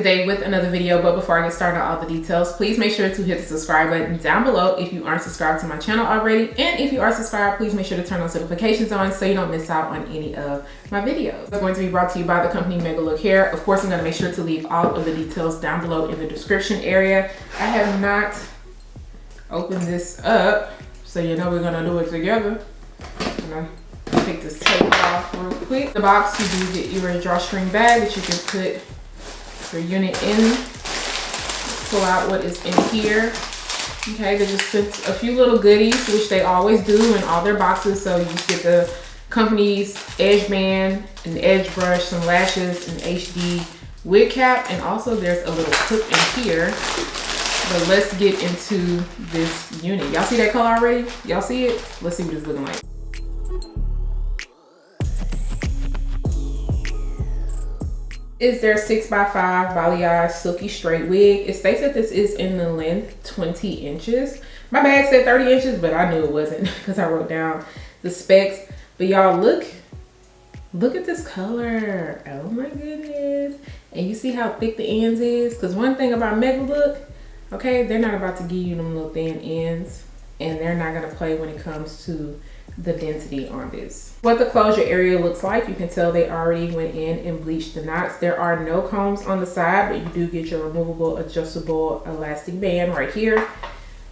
today with another video, but before I get started on all the details, please make sure to hit the subscribe button down below if you aren't subscribed to my channel already, and if you are subscribed, please make sure to turn those notifications on so you don't miss out on any of my videos. It's going to be brought to you by the company Megalook hair. Of course, I'm going to make sure to leave all of the details down below in the description area. I have not opened this up, so you know we're going to do it together. I'm going to take this tape off real quick. The box, you do get your drawstring bag that you can put your unit in. Pull out what is in here. Okay, they just sent a few little goodies, which they always do in all their boxes. So you get the company's edge band, an edge brush, some lashes, an HD wig cap, and also there's a little clip in here. But let's get into this unit. Y'all see that color already? Y'all see it? Let's see what it's looking like. Is their 6x5 balayage silky straight wig. It states that this is in the length 20 inches. My bag said 30 inches, but I knew it wasn't because I wrote down the specs. But y'all look at this color. Oh my goodness. And you see how thick the ends is? Because one thing about Megalook, okay, they're not about to give you them little thin ends, and they're not gonna play when it comes to the density on this. What the closure area looks like, you can tell they already went in and bleached the knots. There are no combs on the side, but you do get your removable adjustable elastic band right here.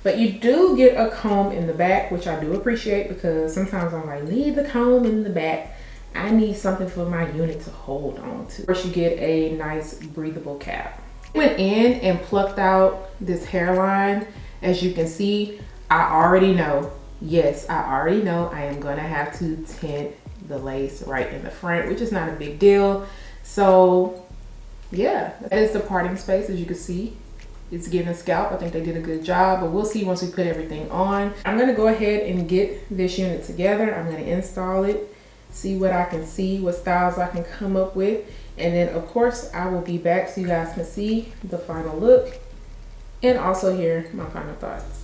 But you do get a comb in the back, which I do appreciate, because sometimes I'm like, leave the comb in the back. I need something for my unit to hold on to. First, you get a nice breathable cap. Went in and plucked out this hairline. As you can see, I already know. Yes, I already know I am gonna have to tint the lace right in the front, which is not a big deal. So yeah, that is the parting space. As you can see, it's giving scalp. I think they did a good job, but we'll see once we put everything on. I'm gonna go ahead and get this unit together. I'm gonna install it, see what I can see, what styles I can come up with. And then of course I will be back so you guys can see the final look and also hear my final thoughts.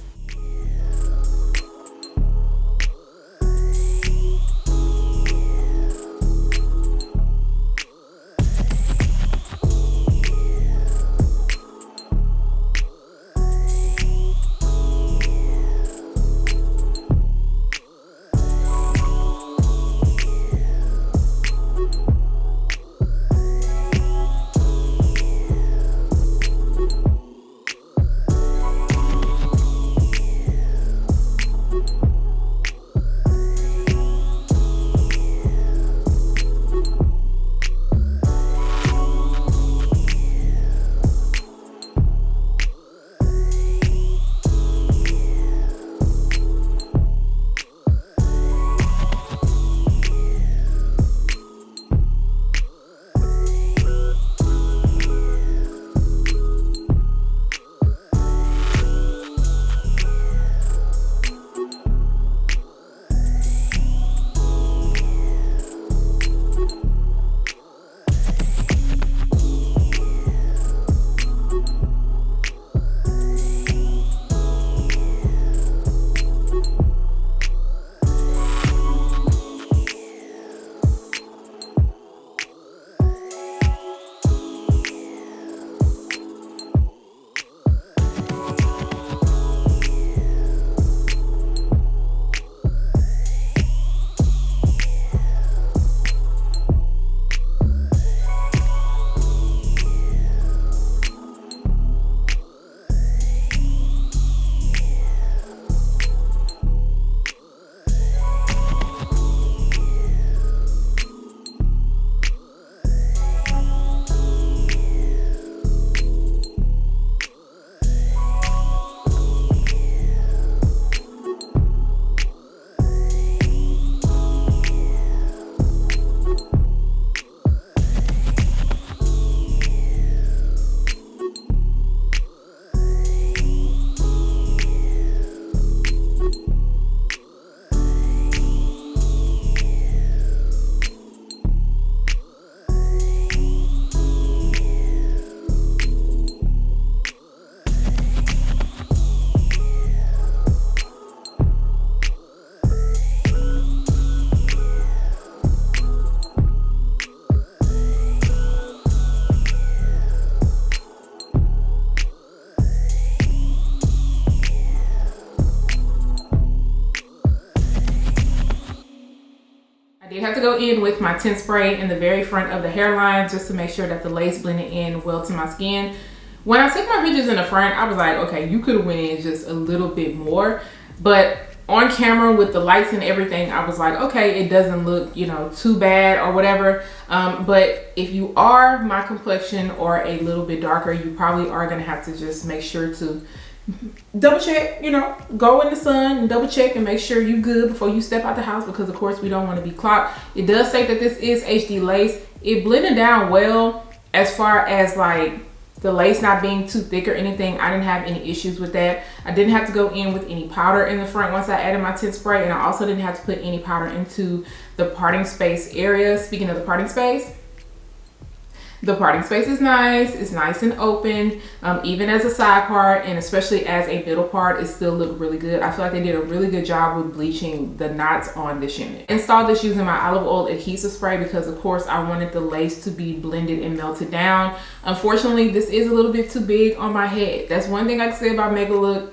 have to go in with my tint spray in the very front of the hairline just to make sure that the lace blended in well to my skin. When I took my pictures in the front, I was like, okay, you could have went in just a little bit more, but on camera with the lights and everything, I was like, okay, it doesn't look, you know, too bad or whatever. But if you are my complexion or a little bit darker, you probably are gonna have to just make sure to double check, you know, go in the sun and double check and make sure you good before you step out the house, because of course we don't want to be clocked. It does say that this is HD lace. It blended down well as far as like the lace not being too thick or anything. I didn't have any issues with that. I didn't have to go in with any powder in the front once I added my tint spray, and I also didn't have to put any powder into the parting space area. Speaking of the parting space is nice. It's nice and open, even as a side part, and especially as a middle part, it still looked really good. I feel like they did a really good job with bleaching the knots on this unit. Installed this using my olive oil adhesive spray because of course I wanted the lace to be blended and melted down. Unfortunately, this is a little bit too big on my head. That's one thing I can say about Megalook.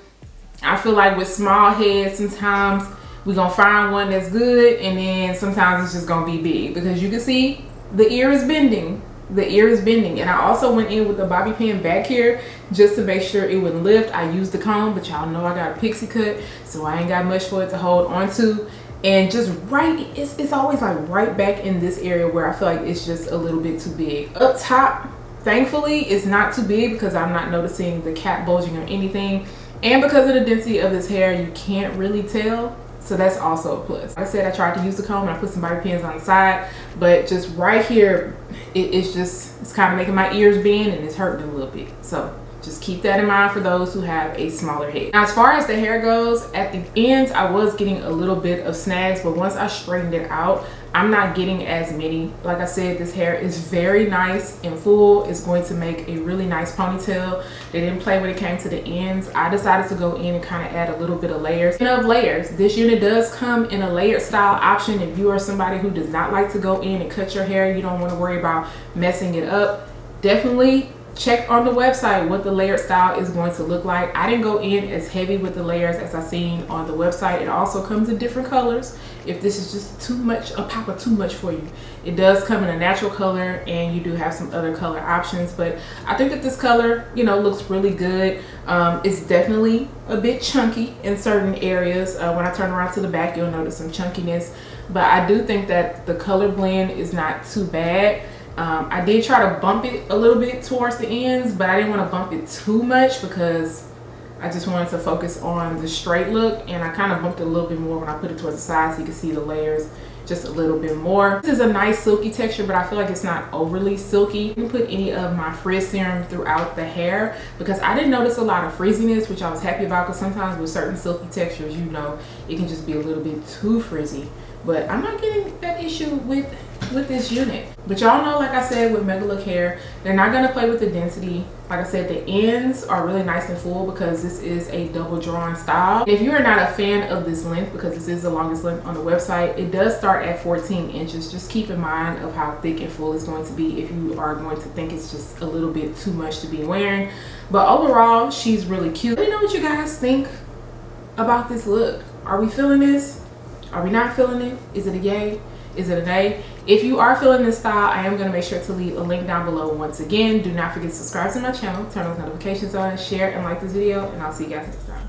I feel like with small heads, sometimes we're gonna find one that's good, and then sometimes it's just gonna be big, because you can see the ear is bending. The ear is bending. And I also went in with a bobby pin back here just to make sure it wouldn't lift. I used the comb, but y'all know I got a pixie cut, so I ain't got much for it to hold onto. And just right, it's always like right back in this area where I feel like it's just a little bit too big. Up top, thankfully, it's not too big because I'm not noticing the cap bulging or anything. And because of the density of this hair, you can't really tell. So that's also a plus. Like I said, I tried to use the comb and I put some bobby pins on the side, but just right here, it's kind of making my ears bend and it's hurting a little bit. So just keep that in mind for those who have a smaller head. Now, as far as the hair goes, at the ends, I was getting a little bit of snags, but once I straightened it out, I'm not getting as many. Like I said, this hair is very nice and full. It's going to make a really nice ponytail. They didn't play when it came to the ends. I decided to go in and kind of add a little bit of layers. Speaking of layers, this unit does come in a layered style option. If you are somebody who does not like to go in and cut your hair, you don't want to worry about messing it up, definitely check on the website what the layered style is going to look like. I didn't go in as heavy with the layers as I seen on the website. It also comes in different colors. If this is just too much, a pop of too much for you, it does come in a natural color, and you do have some other color options. But I think that this color, you know, looks really good. It's definitely a bit chunky in certain areas. When I turn around to the back, you'll notice some chunkiness, but I do think that the color blend is not too bad. I did try to bump it a little bit towards the ends, but I didn't want to bump it too much because I just wanted to focus on the straight look, and I kind of bumped it a little bit more when I put it towards the side so you can see the layers just a little bit more. This is a nice silky texture, but I feel like it's not overly silky. I didn't put any of my frizz serum throughout the hair because I didn't notice a lot of frizziness, which I was happy about, because sometimes with certain silky textures, you know, it can just be a little bit too frizzy. But I'm not getting that issue with this unit. But y'all know, like I said, with Megalook hair, they're not gonna play with the density. Like I said, the ends are really nice and full because this is a double drawn style. If you are not a fan of this length, because this is the longest length on the website, it does start at 14 inches. Just keep in mind of how thick and full it's going to be if you are going to think it's just a little bit too much to be wearing. But overall, she's really cute. Let me know what you guys think about this look. Are we feeling this? Are we not feeling it? Is it a yay? Is it a nay? If you are feeling this style, I am going to make sure to leave a link down below. Once again, do not forget to subscribe to my channel, turn those notifications on, share and like this video, and I'll see you guys next time.